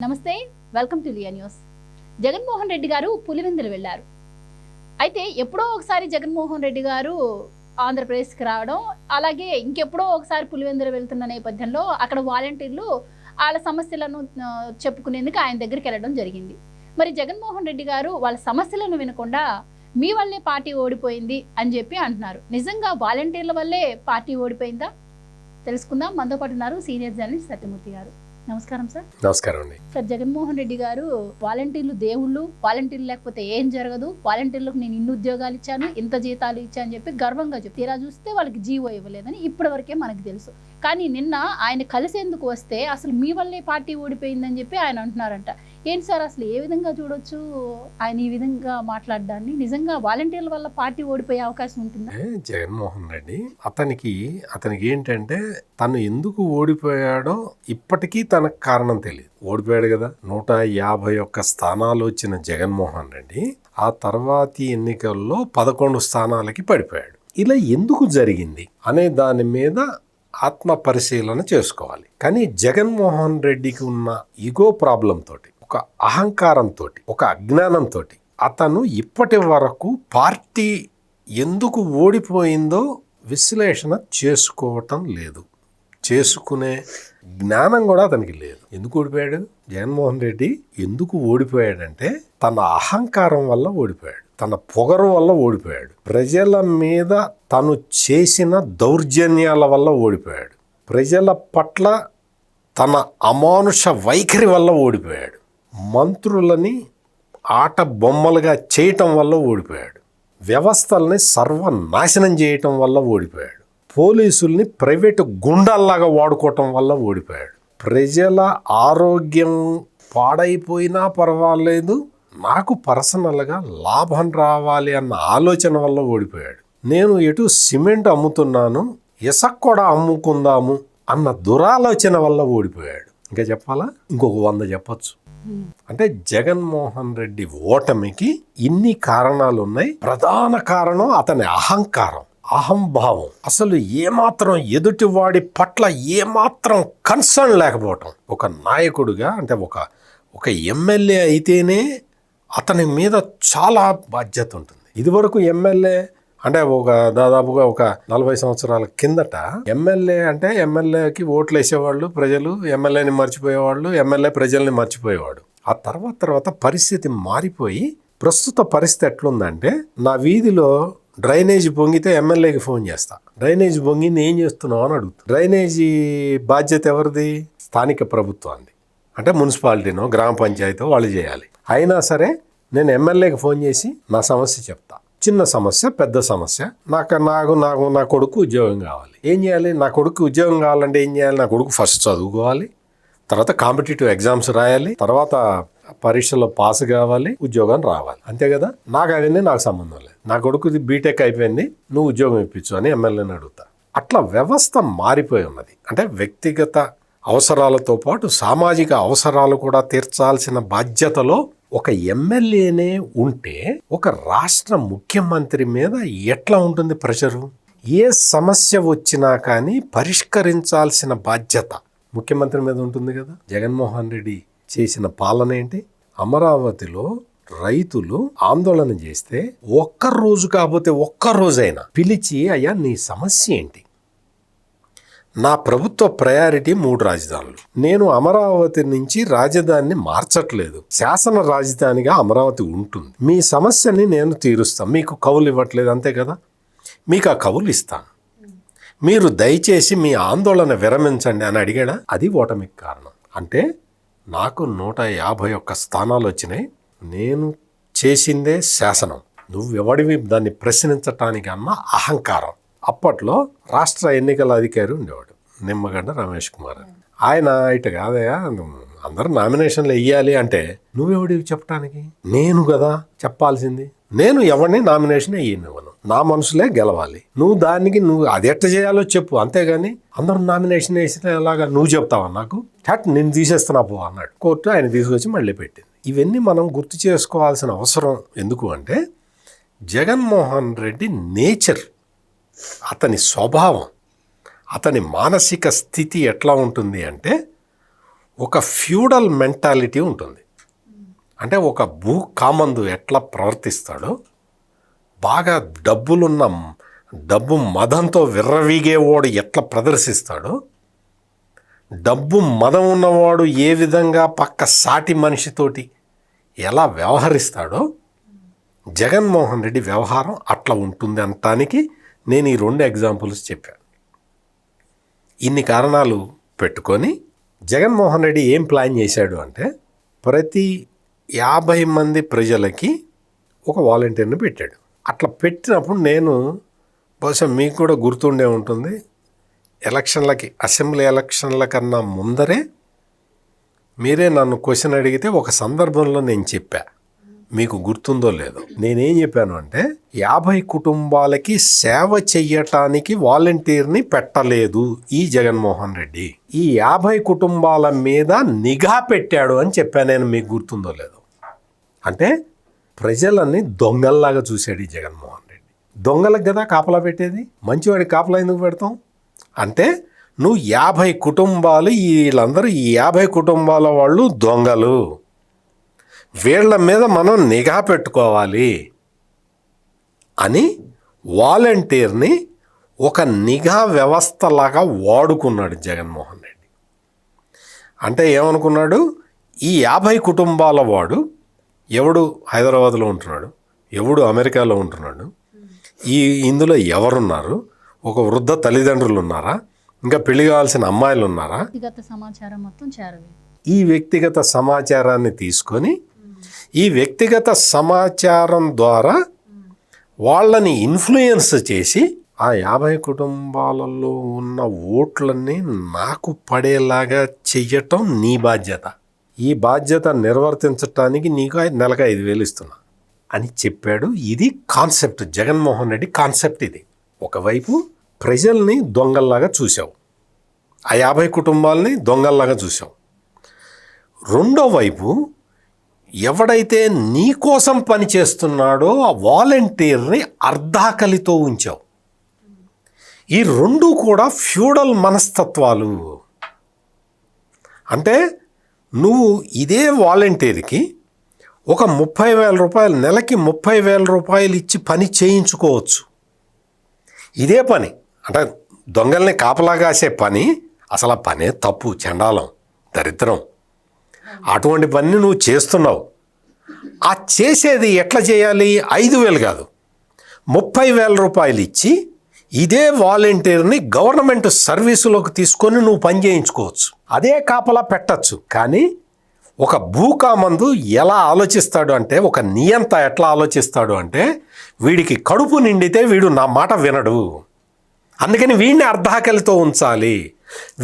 నమస్తే, welcome to లియా news. Jaganmohan Reddy గారు పులివెందులు వెళ్ళారు. అయితే ఎప్పుడో ఒకసారి జగన్మోహన్ రెడ్డి గారు ఆంధ్రప్రదేశ్కి రావడం, అలాగే ఇంకెప్పుడో ఒకసారి పులివెందులు వెళ్తున్న నేపథ్యంలో అక్కడ వాలంటీర్లు వాళ్ళ సమస్యలను చెప్పుకునేందుకు ఆయన దగ్గరికి వెళ్ళడం జరిగింది. మరి జగన్మోహన్ రెడ్డి గారు వాళ్ళ సమస్యలను వినకుండా మీ వల్లే పార్టీ ఓడిపోయింది అని చెప్పి అంటున్నారు. నిజంగా వాలంటీర్ల వల్లే పార్టీ ఓడిపోయిందా? తెలుసుకుందాం. మనతో పాటు ఉన్నారు సీనియర్ జర్నలిస్ట్ సత్యమూర్తి గారు. నమస్కారం సార్. నమస్కారం అండి. సార్, జగన్మోహన్ రెడ్డి గారు వాలంటీర్లు దేవుళ్ళు, వాలంటీర్లు లేకపోతే ఏం జరగదు, వాలంటీర్లకు నేను ఇన్ని ఉద్యోగాలు ఇచ్చాను, ఇంత జీతాలు ఇచ్చాను అని చెప్పి గర్వంగా చెప్పి తీరా చూస్తే వాళ్ళకి జీవో ఇవ్వలేదని ఇప్పటి వరకే మనకు తెలుసు. కానీ నిన్న ఆయన కలిసేందుకు వస్తే అసలు మీ వల్లే పార్టీ ఓడిపోయిందని చెప్పి ఆయన అంటున్నారంట. ఏంటి సార్, అసలు ఏ విధంగా చూడొచ్చు ఆయన ఈ విధంగా మాట్లాడడాన్ని? నిజంగా వాలంటీర్ల వల్ల పార్టీ ఓడిపోయే అవకాశం ఉంటుందా? జగన్మోహన్ రెడ్డి అతనికి ఏంటంటే తను ఎందుకు ఓడిపోయాడో ఇప్పటికీ తనకు కారణం తెలియదు. ఓడిపోయాడు కదా, 151 స్థానాలు వచ్చిన జగన్మోహన్ రెడ్డి ఆ తర్వాతి ఎన్నికల్లో 11 స్థానాలకి పడిపోయాడు. ఇలా ఎందుకు జరిగింది అనే దాని మీద ఆత్మ పరిశీలన చేసుకోవాలి. కానీ జగన్మోహన్ రెడ్డికి ఉన్న ఈగో ప్రాబ్లం తోటి, ఒక అహంకారంతో, ఒక అజ్ఞానంతో అతను ఇప్పటి వరకు పార్టీ ఎందుకు ఓడిపోయిందో విశ్లేషణ చేసుకోవటం లేదు. చేసుకునే జ్ఞానం కూడా అతనికి లేదు. ఎందుకు ఓడిపోయాడు జగన్మోహన్ రెడ్డి? ఎందుకు ఓడిపోయాడంటే తన అహంకారం వల్ల ఓడిపోయాడు, తన పొగరు వల్ల ఓడిపోయాడు, ప్రజల మీద తను చేసిన దౌర్జన్యాల వల్ల ఓడిపోయాడు, ప్రజల పట్ల తన అమానుష వైఖరి వల్ల ఓడిపోయాడు, మంత్రులని ఆట బొమ్మలుగా చేయటం వల్ల ఓడిపోయాడు, వ్యవస్థల్ని సర్వనాశనం చేయటం వల్ల ఓడిపోయాడు, పోలీసుల్ని ప్రైవేటు గుండాల్లాగా వాడుకోవటం వల్ల ఓడిపోయాడు, ప్రజల ఆరోగ్యం పాడైపోయినా పర్వాలేదు, నాకు పర్సనల్గా లాభం రావాలి అన్న ఆలోచన వల్ల ఓడిపోయాడు, నేను ఎటు సిమెంట్ అమ్ముతున్నాను ఇసుక కూడా అమ్ముకుందాము అన్న దురాలోచన వల్ల ఓడిపోయాడు. ఇంకా చెప్పాలా? ఇంకొక 100 చెప్పచ్చు. అంటే జగన్మోహన్ రెడ్డి ఓటమికి ఇన్ని కారణాలు ఉన్నాయి. ప్రధాన కారణం అతని అహంకారం, అహంభావం. అసలు ఏమాత్రం ఎదుటివాడి పట్ల ఏమాత్రం కన్సర్న్ లేకపోవటం. ఒక నాయకుడిగా అంటే ఒక ఎమ్మెల్యే అయితేనే అతని మీద చాలా బాధ్యత ఉంటుంది. ఇదివరకు ఎమ్మెల్యే అంటే దాదాపుగా ఒక 40 సంవత్సరాల కిందట ఎమ్మెల్యే అంటే ఎమ్మెల్యేకి ఓట్లు వేసేవాళ్ళు ప్రజలు, ఎమ్మెల్యేని మర్చిపోయేవాళ్ళు, ఎమ్మెల్యే ప్రజల్ని మర్చిపోయేవాడు. ఆ తర్వాత పరిస్థితి మారిపోయి ప్రస్తుత పరిస్థితి ఎట్లుందంటే, నా వీధిలో డ్రైనేజీ పొంగితే ఎమ్మెల్యేకి ఫోన్ చేస్తా, డ్రైనేజీ పొంగింది ఏం చేస్తున్నావు అని అడుగుతా. డ్రైనేజీ బాధ్యత ఎవరిది? స్థానిక ప్రభుత్వాన్ని, అంటే మున్సిపాలిటీనో గ్రామ పంచాయతీ వాళ్ళు చేయాలి. అయినా సరే నేను ఎమ్మెల్యేకి ఫోన్ చేసి నా సమస్య చెప్తా. చిన్న సమస్య, పెద్ద సమస్య, నా కొడుకు ఉద్యోగం కావాలి. ఏం చేయాలి? నా కొడుకు ఉద్యోగం కావాలంటే ఏం చేయాలి? నా కొడుకు ఫస్ట్ చదువుకోవాలి, తర్వాత కాంపిటేటివ్ ఎగ్జామ్స్ రాయాలి, తర్వాత పరీక్షలో పాస్ కావాలి, ఉద్యోగం రావాలి. అంతే కదా? నాకు సంబంధం లేదు. నా కొడుకుది బీటెక్ అయిపోయింది, నువ్వు ఉద్యోగం ఇప్పించు అని ఎమ్మెల్యేని అడుగుతా. అట్లా వ్యవస్థ మారిపోయి ఉన్నది. అంటే వ్యక్తిగత అవసరాలతో పాటు సామాజిక అవసరాలు కూడా తీర్చాల్సిన బాధ్యతలో ఒక ఎమ్మెల్యేనే ఉంటే ఒక రాష్ట్ర ముఖ్యమంత్రి మీద ఎట్లా ఉంటుంది ప్రెషరు? ఏ సమస్య వచ్చినా కానీ పరిష్కరించాల్సిన బాధ్యత ముఖ్యమంత్రి మీద ఉంటుంది కదా. జగన్మోహన్ రెడ్డి చేసిన పాలన ఏంటి? అమరావతిలో రైతులు ఆందోళన చేస్తే ఒక్క రోజైనా పిలిచి, అయ్యా నీ సమస్య ఏంటి? నా ప్రభుత్వ ప్రయారిటీ 3 రాజధానులు. నేను అమరావతి నుంచి రాజధానిని మార్చట్లేదు, శాసన రాజధానిగా అమరావతి ఉంటుంది. మీ సమస్యని నేను తీరుస్తాను. మీకు కౌలు ఇవ్వట్లేదు అంతే కదా, మీకు ఆ కౌలు ఇస్తాను, మీరు దయచేసి మీ ఆందోళన విరమించండి అని అడిగాడా? అది ఓటమికి కారణం. అంటే నాకు 151 స్థానాలు వచ్చినాయి, నేను చేసిందే శాసనం, నువ్వెవడివి దాన్ని ప్రశ్నించటానికి అన్న అహంకారం. అప్పట్లో రాష్ట్ర ఎన్నికల అధికారి ఉండేవాడు నిమ్మగడ్డ రమేష్ కుమార్ అని. ఆయన ఇటు కాదయా అందరూ నామినేషన్లు వెయ్యాలి అంటే నువ్వెవడివి చెప్పడానికి? నేను కదా చెప్పాల్సింది. నేను ఎవరిని నామినేషన్ వేయనివ్వను, నా మనసులే గెలవాలి. నువ్వు అది ఎట్ట చేయాలో చెప్పు, అంతేగాని అందరూ నామినేషన్ వేసిన ఎలాగా నువ్వు చెప్తావా నాకు? నేను తీసేస్తున్నా పో అన్నాడు. కోర్టు ఆయన తీసుకొచ్చి మళ్ళీ పెట్టింది. ఇవన్నీ మనం గుర్తు చేసుకోవాల్సిన అవసరం ఎందుకు అంటే, జగన్మోహన్ రెడ్డి నేచర్, అతని స్వభావం, అతని మానసిక స్థితి ఎట్లా ఉంటుంది అంటే, ఒక ఫ్యూడల్ మెంటాలిటీ ఉంటుంది. అంటే ఒక భూ కామందు ఎట్లా ప్రవర్తిస్తాడో, బాగా డబ్బు మదంతో విర్రవీగేవాడు ఎట్లా ప్రదర్శిస్తాడో, డబ్బు మదం ఉన్నవాడు ఏ విధంగా పక్క సాటి మనిషితోటి ఎలా వ్యవహరిస్తాడో, జగన్మోహన్ రెడ్డి వ్యవహారం అట్లా ఉంటుంది అనటానికి నేను ఈ 2 ఎగ్జాంపుల్స్ చెప్పాను. ఇన్ని కారణాలు పెట్టుకొని జగన్మోహన్ రెడ్డి ఏం ప్లాన్ చేశాడు అంటే, ప్రతి 50 మంది ప్రజలకి ఒక వాలంటీర్ని పెట్టాడు. అట్లా పెట్టినప్పుడు నేను బహుశా మీకు కూడా గుర్తుండే ఉంటుంది, అసెంబ్లీ ఎలక్షన్ల కన్నా ముందరే మీరే నన్ను క్వశ్చన్ అడిగితే ఒక సందర్భంలో నేను చెప్పా, మీకు గుర్తుందో లేదో. నేనేం చెప్పాను అంటే, 50 కుటుంబాలకి సేవ చెయ్యటానికి వాలంటీర్ని పెట్టలేదు ఈ జగన్మోహన్ రెడ్డి, ఈ 50 కుటుంబాల మీద నిఘా పెట్టాడు అని చెప్పాను నేను, మీకు గుర్తుందో లేదో. అంటే ప్రజలని దొంగల్లాగా చూశాడు ఈ జగన్మోహన్ రెడ్డి. దొంగలకు కదా కాపలా పెట్టేది, మంచివాడికి కాపలా ఎందుకు పెడతాం అంటే, నువ్వు 50 కుటుంబాలు, వీళ్ళందరూ ఈ 50 కుటుంబాల వాళ్ళు దొంగలు, వీళ్ళ మీద మనం నిఘా పెట్టుకోవాలి అని వాలంటీర్ని ఒక నిఘా వ్యవస్థలాగా వాడుకున్నాడు జగన్మోహన్ రెడ్డి. అంటే ఏమనుకున్నాడు, ఈ 50 కుటుంబాల వాడు ఎవడు హైదరాబాద్లో ఉంటున్నాడు, ఎవడు అమెరికాలో ఉంటున్నాడు, ఇందులో ఎవరున్నారు, ఒక వృద్ధ తల్లిదండ్రులు ఉన్నారా, ఇంకా పెళ్లి కావాల్సిన అమ్మాయిలు ఉన్నారా, వ్యక్తిగత సమాచారం మొత్తం చేరవేది. ఈ వ్యక్తిగత సమాచారాన్ని తీసుకొని ఈ వ్యక్తిగత సమాచారం ద్వారా వాళ్ళని ఇన్ఫ్లుయెన్స్ చేసి ఆ 50 కుటుంబాలలో ఉన్న ఓట్లన్నీ నాకు పడేలాగా చెయ్యటం నీ బాధ్యత, ఈ బాధ్యత నిర్వర్తించటానికి నీకు నెలకు 5,000 ఇస్తున్నా అని చెప్పాడు. ఇది కాన్సెప్ట్, జగన్మోహన్ రెడ్డి కాన్సెప్ట్ ఇది. ఒకవైపు ప్రజల్ని దొంగల్లాగా చూసావు, ఆ 50 కుటుంబాలని దొంగల్లాగా చూసావు. రెండో వైపు ఎవడైతే నీ కోసం పనిచేస్తున్నాడో ఆ వాలంటీర్ని అర్ధాకలితో ఉంచావు. ఈ 2 కూడా ఫ్యూడల్ మనస్తత్వాలు. అంటే నువ్వు ఇదే వాలంటీర్కి ఒక 30,000 రూపాయలు, నెలకి 30,000 రూపాయలు ఇచ్చి పని చేయించుకోవచ్చు. ఇదే పని అంటే దొంగల్ని కాపలా కాసే పని, అసలు ఆ పనే తప్పు, చండాలం, దరిద్రం. అటువంటి పని నువ్వు చేస్తున్నావు. ఆ చేసేది ఎట్లా చేయాలి, 5,000 కాదు 30,000 రూపాయలు ఇచ్చి ఇదే వాలంటీర్ని గవర్నమెంట్ సర్వీసులోకి తీసుకొని నువ్వు పని చేయించుకోవచ్చు, అదే కాపలా పెట్టచ్చు. కానీ ఒక భూకామందు ఎలా ఆలోచిస్తాడు అంటే, ఒక నియంత ఎట్లా ఆలోచిస్తాడు అంటే, వీడికి కడుపు నిండితే వీడు నా మాట వినడు, అందుకని వీడిని అర్ధాకలితో ఉంచాలి,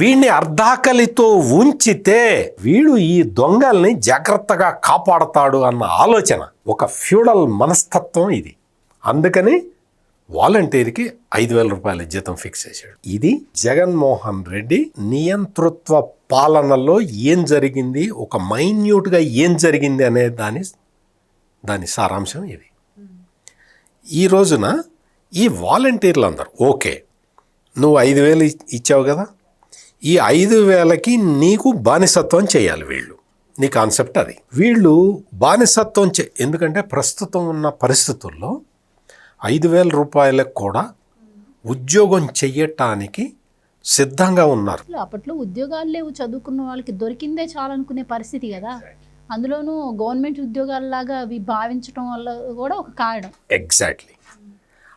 వీడిని అర్ధాకలితో ఉంచితే వీడు ఈ దొంగల్ని జాగ్రత్తగా కాపాడతాడు అన్న ఆలోచన, ఒక ఫ్యూడల్ మనస్తత్వం ఇది. అందుకని వాలంటీర్కి 5,000 రూపాయల జీతం ఫిక్స్ చేశాడు. ఇది జగన్మోహన్ రెడ్డి నియంతృత్వ పాలనలో ఏం జరిగింది, ఒక మైన్యూట్గా ఏం జరిగింది అనే దాని సారాంశం ఇది. ఈ రోజున ఈ వాలంటీర్లు అందరూ ఓకే, నువ్వు 5,000 ఇచ్చావు కదా, ఈ 5,000కి నీకు బానిసత్వం చేయాలి వీళ్ళు, నీ కాన్సెప్ట్ అది. వీళ్ళు బానిసత్వం ఎందుకంటే ప్రస్తుతం ఉన్న పరిస్థితుల్లో 5,000 రూపాయలకు కూడా ఉద్యోగం చెయ్యటానికి సిద్ధంగా ఉన్నారు. అప్పట్లో ఉద్యోగాలు లేవు, చదువుకున్న వాళ్ళకి దొరికిందే చాలనుకునే పరిస్థితి కదా. అందులోనూ గవర్నమెంట్ ఉద్యోగాల్లాగా అవి భావించడం వల్ల కూడా ఒక కారణం. ఎగ్జాక్ట్లీ.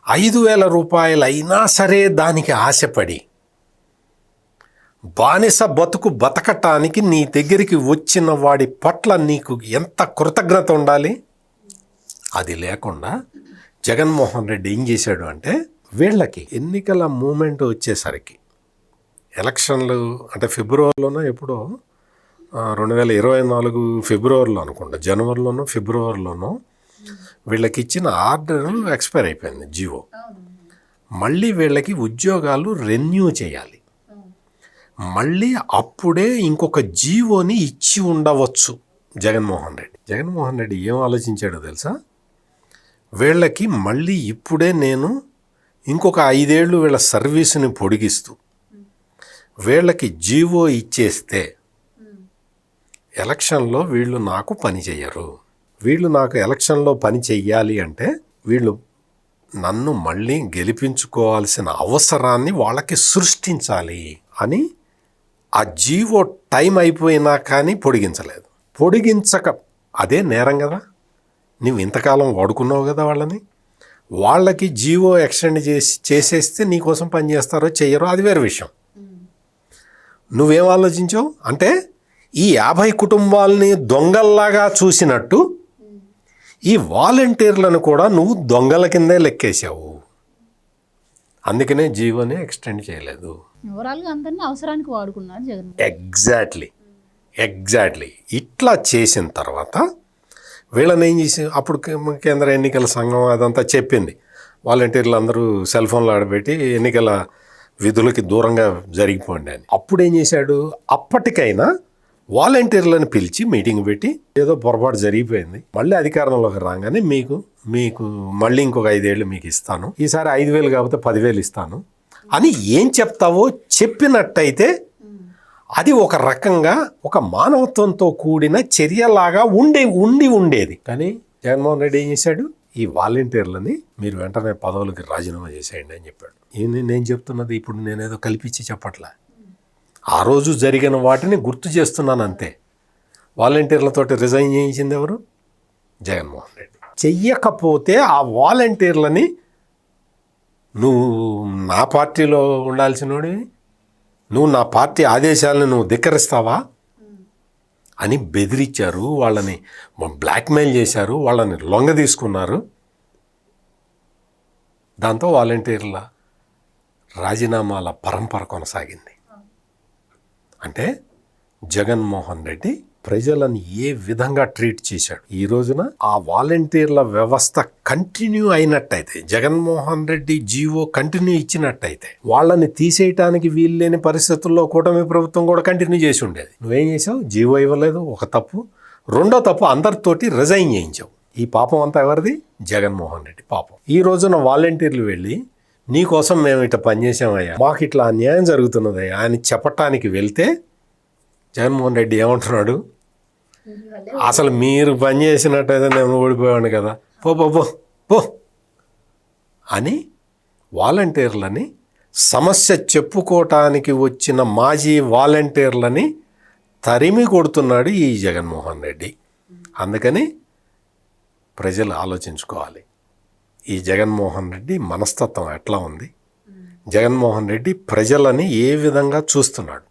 5,000 రూపాయలు అయినా సరే దానికి ఆశపడి బానిస బతకటానికి నీ దగ్గరికి వచ్చిన వాడి పట్ల నీకు ఎంత కృతజ్ఞత ఉండాలి. అది లేకుండా జగన్మోహన్ రెడ్డి ఏం చేశాడు అంటే, వీళ్ళకి ఎన్నికల మూమెంట్ వచ్చేసరికి, ఎలక్షన్లు అంటే ఫిబ్రవరిలోనో ఎప్పుడో 2024 ఫిబ్రవరిలో అనుకుంటా, జనవరిలోనో ఫిబ్రవరిలోనో వీళ్ళకి ఇచ్చిన ఆర్డర్ ఎక్స్పైర్ అయిపోయింది, జీవో. మళ్ళీ వీళ్ళకి ఉద్యోగాలు రెన్యూ చేయాలి, మళ్ళీ అప్పుడే ఇంకొక జీవోని ఇచ్చి ఉండవచ్చు జగన్మోహన్ రెడ్డి. జగన్మోహన్ రెడ్డి ఏం ఆలోచించాడో తెలుసా, వీళ్ళకి మళ్ళీ ఇప్పుడే నేను ఇంకొక 5 ఏళ్ళు వీళ్ళ సర్వీసుని పొడిగిస్తూ వీళ్ళకి జీవో ఇచ్చేస్తే ఎలక్షన్లో వీళ్ళు నాకు పని చెయ్యరు, వీళ్ళు నాకు ఎలక్షన్లో పని చెయ్యాలి అంటే వీళ్ళు నన్ను మళ్ళీ గెలిపించుకోవాల్సిన అవసరాన్ని వాళ్ళకి సృష్టించాలి అని ఆ జీవో టైం అయిపోయినా కానీ పొడిగించలేదు. పొడిగించక అదే నేరం కదా, నువ్వు ఇంతకాలం వాడుకున్నావు కదా వాళ్ళని. వాళ్ళకి జీవో ఎక్స్టెండ్ చేసేస్తే నీకోసం పని చేస్తారో చెయ్యరో అది వేరే విషయం. నువ్వేం ఆలోచించావు అంటే ఈ 50 కుటుంబాలని దొంగల్లాగా చూసినట్టు ఈ వాలంటీర్లను కూడా నువ్వు దొంగల కిందే లెక్కేసావు. అందుకనే జీవోని ఎక్స్టెండ్ చేయలేదు. ఓవరాల్గా అందరినీ అవసరానికి వాడుకున్నారు జగన్. ఎగ్జాక్ట్లీ ఇట్లా చేసిన తర్వాత వీళ్ళని ఏం చేసి అప్పుడు కేంద్ర ఎన్నికల సంఘం అదంతా చెప్పింది, వాలంటీర్లు అందరూ సెల్ ఫోన్లు ఆడబెట్టి ఎన్నికల విధులకి దూరంగా జరిగిపోండి అని. అప్పుడు ఏం చేశాడు, అప్పటికైనా వాలంటీర్లను పిలిచి మీటింగ్ పెట్టి ఏదో పొరపాటు జరిగిపోయింది, మళ్ళీ అధికారంలోకి రాగానే మీకు మళ్ళీ ఇంకొక 5 ఏళ్ళు మీకు ఇస్తాను, ఈసారి 5,000 కాకపోతే 10,000 ఇస్తాను అని ఏం చెప్తావో చెప్పినట్టయితే అది ఒక రకంగా ఒక మానవత్వంతో కూడిన చర్యలాగా ఉండేది. కానీ జగన్మోహన్ రెడ్డి ఏం చేశాడు, ఈ వాలంటీర్లని మీరు వెంటనే పదవులకి రాజీనామా చేసేయండి అని చెప్పాడు. నేను చెప్తున్నది ఇప్పుడు నేనేదో కల్పించి చెప్పట్లే, ఆ రోజు జరిగిన వాటిని గుర్తు చేస్తున్నాను అంతే. వాలంటీర్లతోటి రిజైన్ చేయించింది ఎవరు? జగన్మోహన్ రెడ్డి. చెయ్యకపోతే ఆ వాలంటీర్లని నువ్వు నా పార్టీలో ఉండాల్సినోడివి, నువ్వు నా పార్టీ ఆదేశాలను నువ్వు ధిక్కరిస్తావా అని బెదిరించారు, వాళ్ళని బ్లాక్మెయిల్ చేశారు, వాళ్ళని లొంగ తీసుకున్నారు. దాంతో వాలంటీర్ల రాజీనామాల పరంపర కొనసాగింది. అంటే జగన్మోహన్ రెడ్డి ప్రజలను ఏ విధంగా ట్రీట్ చేశాడు. ఈ రోజున ఆ వాలంటీర్ల వ్యవస్థ కంటిన్యూ అయినట్టయితే, జగన్మోహన్ రెడ్డి జీవో కంటిన్యూ ఇచ్చినట్టయితే, వాళ్ళని తీసేయటానికి వీల్లేని పరిస్థితుల్లో కూటమి ప్రభుత్వం కూడా కంటిన్యూ చేసి ఉండేది. నువ్వేం చేసావు, జీవో ఇవ్వలేదు, ఒక తప్పు. రెండో తప్పు, అందరితోటి రిజైన్ చేయించావు. ఈ పాపం అంతా ఎవరిది? జగన్మోహన్ రెడ్డి పాపం. ఈ రోజున వాలంటీర్లు వెళ్ళి నీకోసం మేము ఇట్లా పనిచేసామయ్యా, మాకు ఇట్లా అన్యాయం జరుగుతున్నదయ్యా అని చెప్పటానికి వెళ్తే జగన్మోహన్ రెడ్డి ఏమంటున్నాడు, అసలు మీరు పని చేసినట్టయితే నేను ఓడిపోయాను కదా, పో పో పో పో అని వాలంటీర్లని, సమస్య చెప్పుకోవటానికి వచ్చిన మాజీ వాలంటీర్లని తరిమి కొడుతున్నాడు ఈ జగన్మోహన్ రెడ్డి. అందుకని ప్రజలు ఆలోచించుకోవాలి, ఈ జగన్మోహన్ రెడ్డి మనస్తత్వం ఎట్లా ఉంది, జగన్మోహన్ రెడ్డి ప్రజలని ఏ విధంగా చూస్తున్నాడు,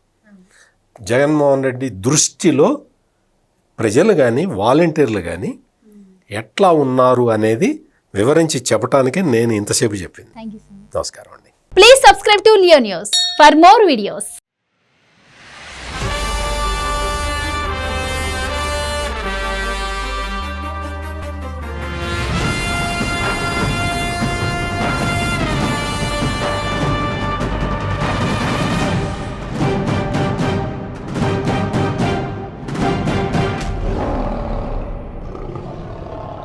జగన్మోహన్ రెడ్డి దృష్టిలో ప్రజలు కానీ వాలంటీర్లు కానీ ఎట్లా ఉన్నారు అనేది వివరించి చెప్పడానికే నేను ఇంతసేపు చెప్పింది. Thank you so much. నమస్కారం అండి. Please subscribe to Leo news for more videos.